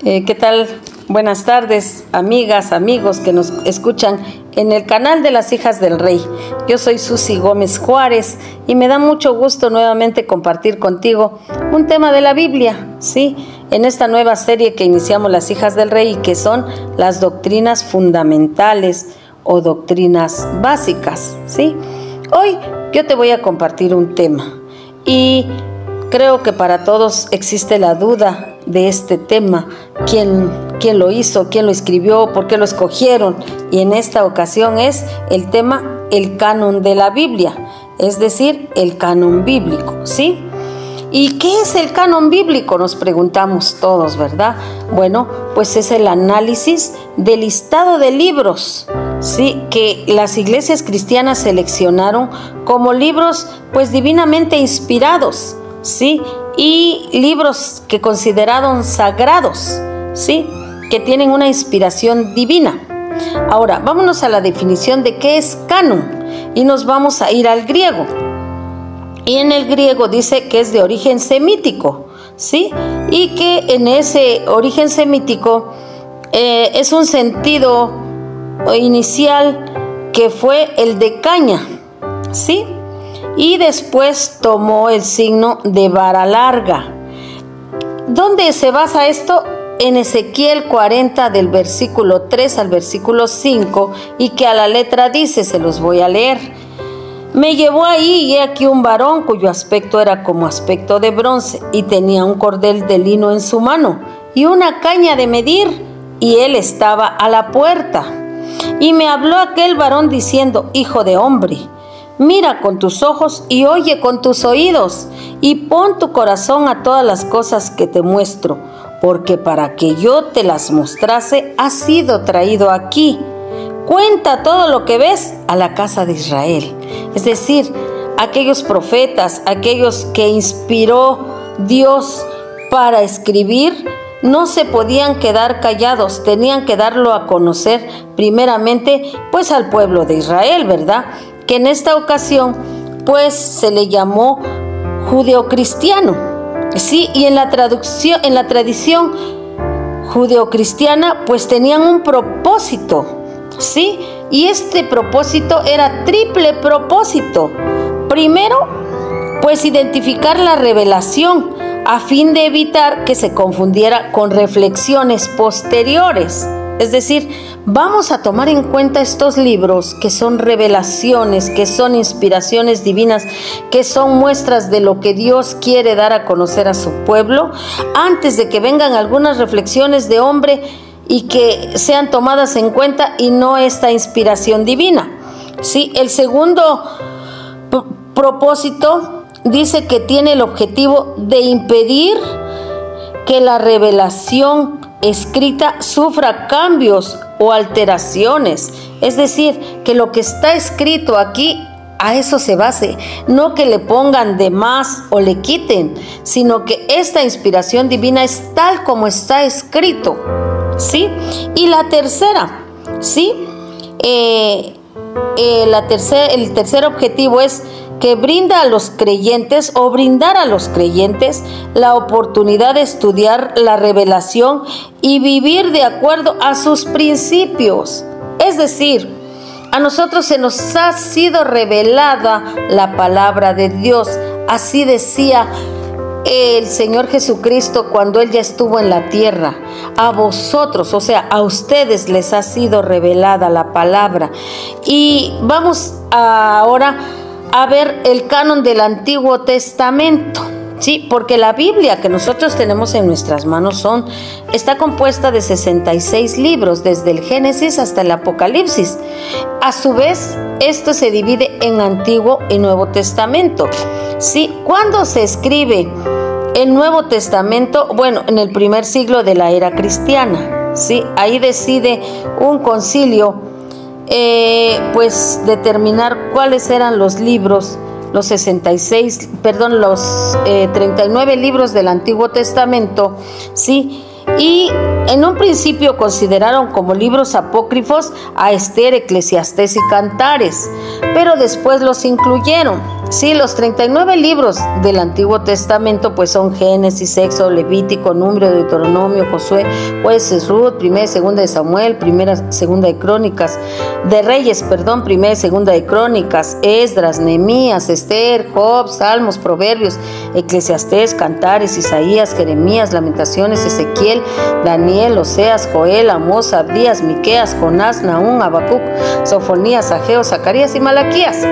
¿Qué tal? Buenas tardes, amigas, amigos que nos escuchan en el canal de las Hijas del Rey. Yo soy Susi Gómez Juárez y me da mucho gusto nuevamente compartir contigo un tema de la Biblia, ¿sí? En esta nueva serie que iniciamos las Hijas del Rey y que son las doctrinas fundamentales o doctrinas básicas, ¿sí? Hoy yo te voy a compartir un tema y creo que para todos existe la duda de este tema, quién lo hizo, quién lo escribió, por qué lo escogieron, y en esta ocasión es el tema, el canon de la Biblia, es decir, el canon bíblico, ¿sí? ¿Y qué es el canon bíblico? Nos preguntamos todos, ¿verdad? Bueno, pues es el análisis del listado de libros, ¿sí?, que las iglesias cristianas seleccionaron como libros, pues divinamente inspirados, ¿sí?, y libros que consideraron sagrados, ¿sí?, que tienen una inspiración divina. Ahora, vámonos a la definición de qué es canon y nos vamos a ir al griego. Y en el griego dice que es de origen semítico, ¿sí?, y que en ese origen semítico es un sentido inicial que fue el de caña, ¿sí?, y después tomó el signo de vara larga. ¿Dónde se basa esto? En Ezequiel 40 del versículo 3 al versículo 5, y que a la letra dice, se los voy a leer: me llevó ahí y he aquí un varón cuyo aspecto era como aspecto de bronce, y tenía un cordel de lino en su mano y una caña de medir, y él estaba a la puerta. Y me habló aquel varón diciendo: hijo de hombre, mira con tus ojos y oye con tus oídos, y pon tu corazón a todas las cosas que te muestro, porque para que yo te las mostrase has sido traído aquí. Cuenta todo lo que ves a la casa de Israel. Es decir, aquellos profetas, aquellos que inspiró Dios para escribir, no se podían quedar callados, tenían que darlo a conocer primeramente pues al pueblo de Israel, ¿verdad?, que en esta ocasión pues se le llamó judeocristiano, sí, y en la tradición judeocristiana pues tenían un propósito, sí, y este propósito era triple propósito. Primero, pues identificar la revelación a fin de evitar que se confundiera con reflexiones posteriores. Es decir, vamos a tomar en cuenta estos libros que son revelaciones, que son inspiraciones divinas, que son muestras de lo que Dios quiere dar a conocer a su pueblo, antes de que vengan algunas reflexiones de hombre y que sean tomadas en cuenta y no esta inspiración divina. Sí, el segundo propósito dice que tiene el objetivo de impedir que la revelación escrita sufra cambios o alteraciones, es decir, que lo que está escrito aquí a eso se base, no que le pongan de más o le quiten, sino que esta inspiración divina es tal como está escrito, ¿sí? Y la tercera, ¿sí?, el tercer objetivo es que brinda a los creyentes o brindar a los creyentes la oportunidad de estudiar la revelación y vivir de acuerdo a sus principios. Es decir, a nosotros se nos ha sido revelada la palabra de Dios. Así decía el Señor Jesucristo cuando Él ya estuvo en la tierra. A vosotros, o sea, a ustedes les ha sido revelada la palabra. Y vamos ahora a ver el canon del Antiguo Testamento, ¿sí?, porque la Biblia que nosotros tenemos en nuestras manos está compuesta de 66 libros, desde el Génesis hasta el Apocalipsis. A su vez, esto se divide en Antiguo y Nuevo Testamento, ¿sí? ¿Cuándo se escribe el Nuevo Testamento? Bueno, en el primer siglo de la era cristiana, ¿sí? Ahí decide un concilio pues determinar cuáles eran los libros, los 39 libros del Antiguo Testamento, ¿sí? Y en un principio consideraron como libros apócrifos a Esther, Eclesiastés y Cantares, pero después los incluyeron, Sí, los 39 libros del Antiguo Testamento pues son Génesis, Éxodo, Levítico, Número, Deuteronomio, Josué, Jueces, Ruth, Primera y Segunda de Samuel, Primera, Segunda de Crónicas, de Reyes, perdón, Primera y Segunda de Crónicas, Esdras, Nehemías, Esther, Job, Salmos, Proverbios, Eclesiastés, Cantares, Isaías, Jeremías, Lamentaciones, Ezequiel, Daniel, Oseas, Joel, Amós, Abdías, Miqueas, Jonás, Nahum, Habacuc, Sofonías, Ageo, Zacarías y Malaquías.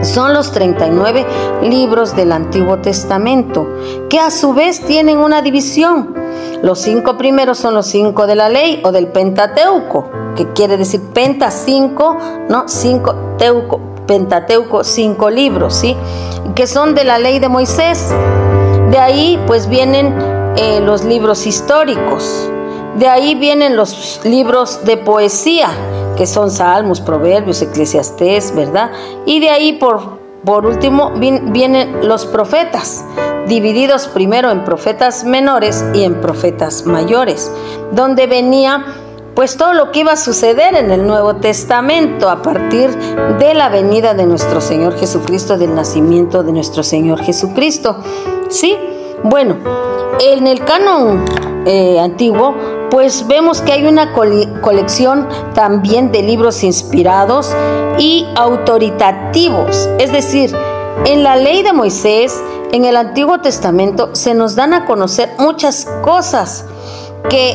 Son los 39 libros del Antiguo Testamento, que a su vez tienen una división. Los 5 primeros son los 5 de la ley o del Pentateuco, que quiere decir penta 5, ¿no? 5 teuco, Pentateuco, 5 libros, ¿sí? Que son de la ley de Moisés. De ahí pues vienen los libros históricos. De ahí vienen los libros de poesía, que son Salmos, Proverbios, Eclesiastés, ¿verdad? Y de ahí por último vienen los profetas, divididos primero en profetas menores y en profetas mayores, donde venía pues todo lo que iba a suceder en el Nuevo Testamento a partir de la venida de nuestro Señor Jesucristo, del nacimiento de nuestro Señor Jesucristo. Sí, bueno, en el canon antiguo pues vemos que hay una colección también de libros inspirados y autoritativos. Es decir, en la ley de Moisés, en el Antiguo Testamento, se nos dan a conocer muchas cosas que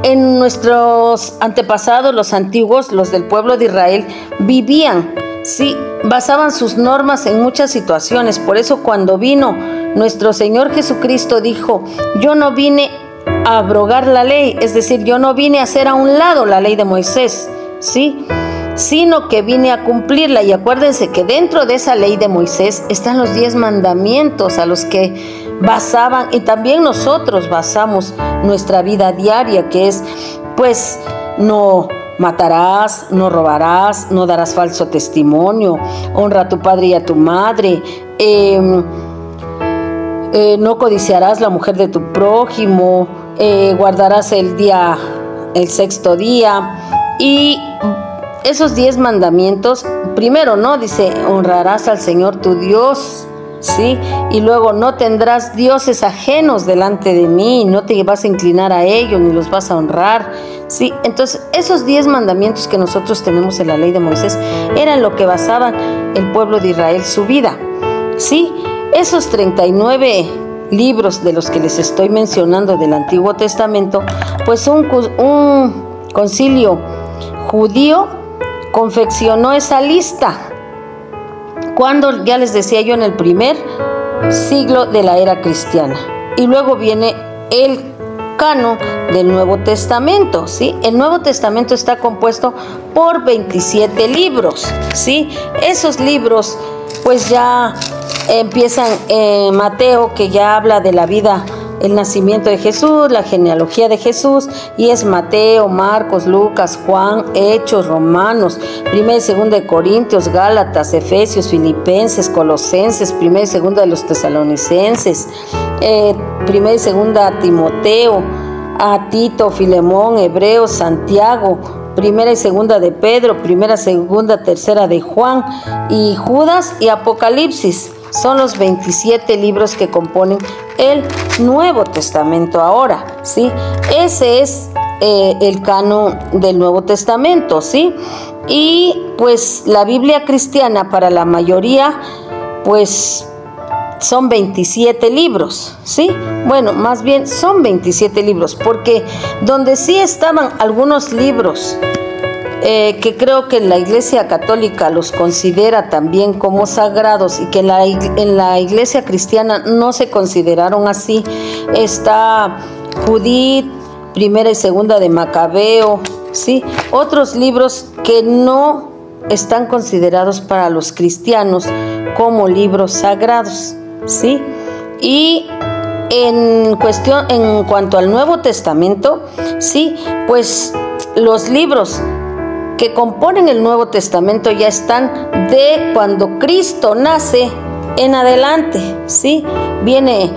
en nuestros antepasados, los antiguos, los del pueblo de Israel, vivían, sí, basaban sus normas en muchas situaciones. Por eso cuando vino nuestro Señor Jesucristo dijo: yo no vine a abrogar la ley, es decir, yo no vine a hacer a un lado la ley de Moisés, ¿sí? Sino que vine a cumplirla. Y acuérdense que dentro de esa ley de Moisés están los 10 mandamientos a los que basaban, y también nosotros basamos nuestra vida diaria, que es pues no matarás, no robarás, no darás falso testimonio, honra a tu padre y a tu madre, no codiciarás la mujer de tu prójimo, guardarás el sexto día. Y esos 10 mandamientos, primero, ¿no? Dice, honrarás al Señor tu Dios, ¿sí? Y luego, no tendrás dioses ajenos delante de mí, no te vas a inclinar a ellos, ni los vas a honrar, ¿sí? Entonces, esos 10 mandamientos que nosotros tenemos en la ley de Moisés eran lo que basaban el pueblo de Israel su vida, ¿sí? Esos 39 libros de los que les estoy mencionando del Antiguo Testamento, pues un concilio judío confeccionó esa lista cuando, ya les decía yo, en el primer siglo de la era cristiana. Y luego viene el canon del Nuevo Testamento, ¿sí? El Nuevo Testamento está compuesto por 27 libros, ¿sí? Esos libros pues ya empiezan en Mateo, que ya habla de la vida, el nacimiento de Jesús, la genealogía de Jesús, y es Mateo, Marcos, Lucas, Juan, Hechos, Romanos, Primera y Segunda de Corintios, Gálatas, Efesios, Filipenses, Colosenses, Primera y Segunda de los Tesalonicenses, Primera y Segunda a Timoteo, a Tito, Filemón, Hebreos, Santiago, Primera y Segunda de Pedro, Primera, Segunda, Tercera de Juan, y Judas y Apocalipsis. Son los 27 libros que componen el Nuevo Testamento ahora, ¿sí? Ese es el canon del Nuevo Testamento, ¿sí? Y pues la Biblia cristiana para la mayoría, pues son 27 libros, ¿sí? Bueno, más bien son 27 libros, porque donde sí estaban algunos libros que creo que la Iglesia Católica los considera también como sagrados y que en la Iglesia cristiana no se consideraron así, está Judith, Primera y Segunda de Macabeo, ¿sí? Otros libros que no están considerados para los cristianos como libros sagrados, ¿sí? Y en cuanto al Nuevo Testamento, sí, pues los libros que componen el Nuevo Testamento ya están de cuando Cristo nace en adelante, ¿sí? Viene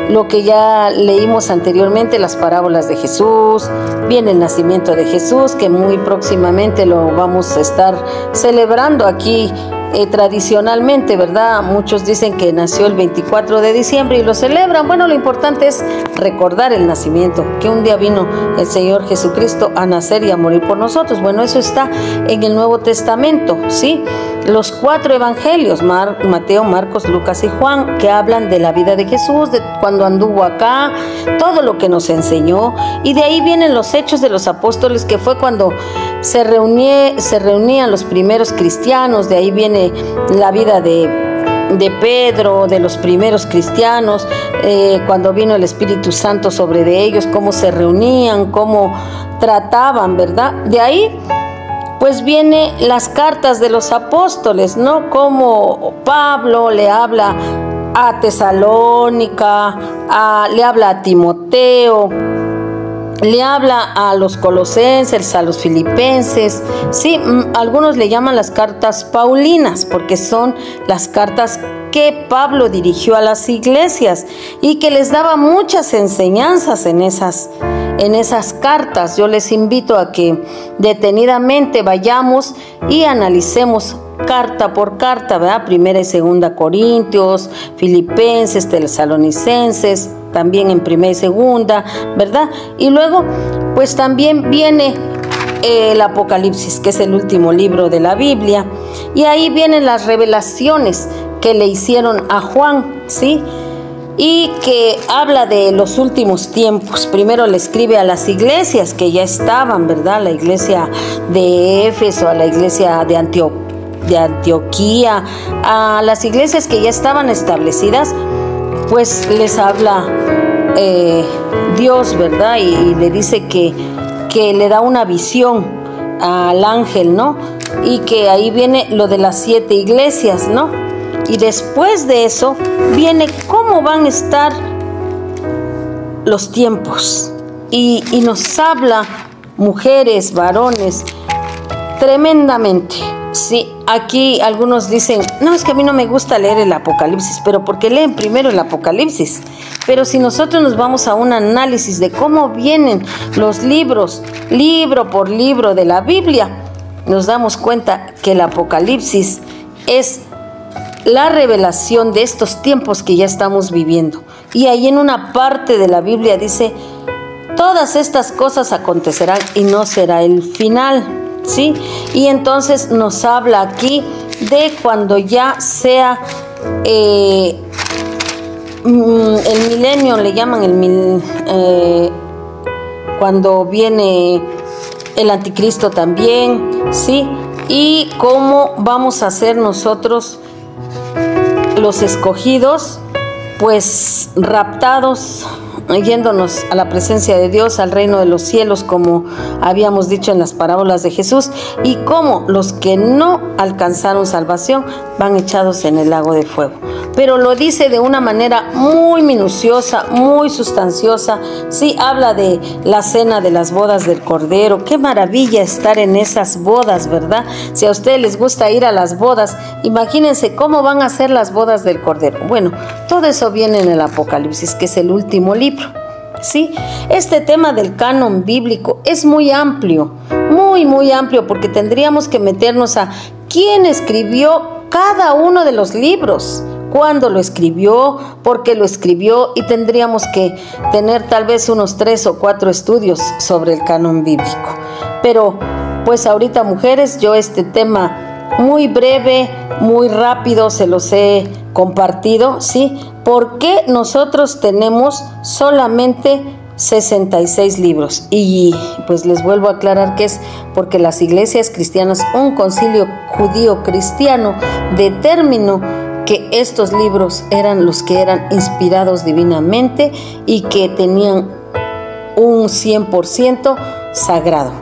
lo que ya leímos anteriormente, las parábolas de Jesús, viene el nacimiento de Jesús, que muy próximamente lo vamos a estar celebrando aquí tradicionalmente, ¿verdad? Muchos dicen que nació el 24 de diciembre y lo celebran. Bueno, lo importante es recordar el nacimiento, que un día vino el Señor Jesucristo a nacer y a morir por nosotros. Bueno, eso está en el Nuevo Testamento, ¿sí? Los 4 evangelios, Mateo, Marcos, Lucas y Juan, que hablan de la vida de Jesús, de cuando anduvo acá, todo lo que nos enseñó. Y de ahí vienen los Hechos de los Apóstoles, que fue cuando se reunían los primeros cristianos. De ahí viene la vida de Pedro, de los primeros cristianos, cuando vino el Espíritu Santo sobre de ellos, cómo se reunían, cómo trataban, ¿verdad? De ahí pues viene las cartas de los apóstoles, ¿no? Como Pablo le habla a Tesalónica, le habla a Timoteo, le habla a los colosenses, a los filipenses, sí, algunos le llaman las cartas paulinas, porque son las cartas que Pablo dirigió a las iglesias y que les daba muchas enseñanzas en esas cartas. Yo les invito a que detenidamente vayamos y analicemos carta por carta, ¿verdad? Primera y segunda Corintios, Filipenses, Tesalonicenses, también en primera y segunda, ¿verdad? Y luego, pues también viene el Apocalipsis, que es el último libro de la Biblia, y ahí vienen las revelaciones que le hicieron a Juan, ¿sí? Y que habla de los últimos tiempos. Primero le escribe a las iglesias que ya estaban, ¿verdad? La iglesia de Éfeso, a la iglesia de Antioquía, a las iglesias que ya estaban establecidas, pues les habla Dios, ¿verdad? Y le dice que le da una visión al ángel, ¿no? Y que ahí viene lo de las 7 iglesias, ¿no? Y después de eso viene cómo van a estar los tiempos. Y nos habla, mujeres, varones, tremendamente. Sí, aquí algunos dicen, no, es que a mí no me gusta leer el Apocalipsis, pero porque leen primero el Apocalipsis. Pero si nosotros nos vamos a un análisis de cómo vienen los libros, libro por libro de la Biblia, nos damos cuenta que el Apocalipsis es la revelación de estos tiempos que ya estamos viviendo. Y ahí en una parte de la Biblia dice, todas estas cosas acontecerán y no será el final, ¿sí? Y entonces nos habla aquí de cuando ya sea el milenio, le llaman cuando viene el anticristo también, ¿sí? Y cómo vamos a ser nosotros los escogidos, pues raptados, yéndonos a la presencia de Dios, al reino de los cielos, como habíamos dicho en las parábolas de Jesús, y cómo los que no alcanzaron salvación van echados en el lago de fuego. Pero lo dice de una manera muy minuciosa, muy sustanciosa. Sí, habla de la cena de las bodas del Cordero. Qué maravilla estar en esas bodas, ¿verdad? Si a ustedes les gusta ir a las bodas, imagínense cómo van a ser las bodas del Cordero. Bueno, todo eso viene en el Apocalipsis, que es el último libro. ¿Sí? Este tema del canon bíblico es muy amplio, muy amplio, porque tendríamos que meternos a quién escribió cada uno de los libros, cuándo lo escribió, por qué lo escribió, y tendríamos que tener tal vez unos 3 o 4 estudios sobre el canon bíblico. Pero pues ahorita, mujeres, yo este tema muy breve, muy rápido se los he compartido, ¿sí? ¿Por qué nosotros tenemos solamente 66 libros? Y pues les vuelvo a aclarar que es porque las iglesias cristianas, un concilio judío cristiano, determinó que estos libros eran los que eran inspirados divinamente y que tenían un 100% sagrado.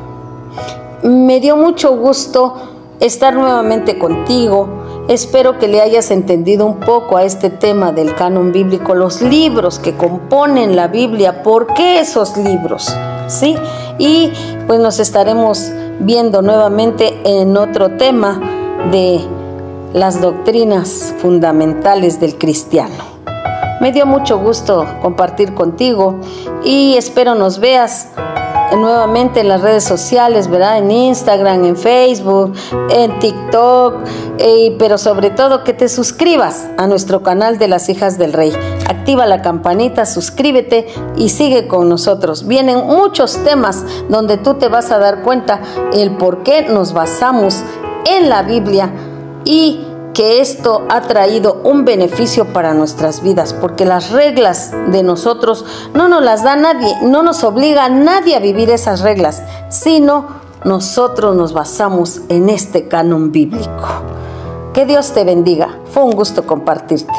Me dio mucho gusto estar nuevamente contigo. Espero que le hayas entendido un poco a este tema del canon bíblico, los libros que componen la Biblia, ¿por qué esos libros? ¿Sí? Y pues nos estaremos viendo nuevamente en otro tema de las doctrinas fundamentales del cristiano. Me dio mucho gusto compartir contigo y espero nos veas nuevamente en las redes sociales, ¿verdad? En Instagram, en Facebook, en TikTok, pero sobre todo que te suscribas a nuestro canal de las Hijas del Rey. Activa la campanita, suscríbete y sigue con nosotros. Vienen muchos temas donde tú te vas a dar cuenta el por qué nos basamos en la Biblia y que esto ha traído un beneficio para nuestras vidas, porque las reglas de nosotros no nos las da nadie, no nos obliga a nadie a vivir esas reglas, sino nosotros nos basamos en este canon bíblico. Que Dios te bendiga. Fue un gusto compartirte.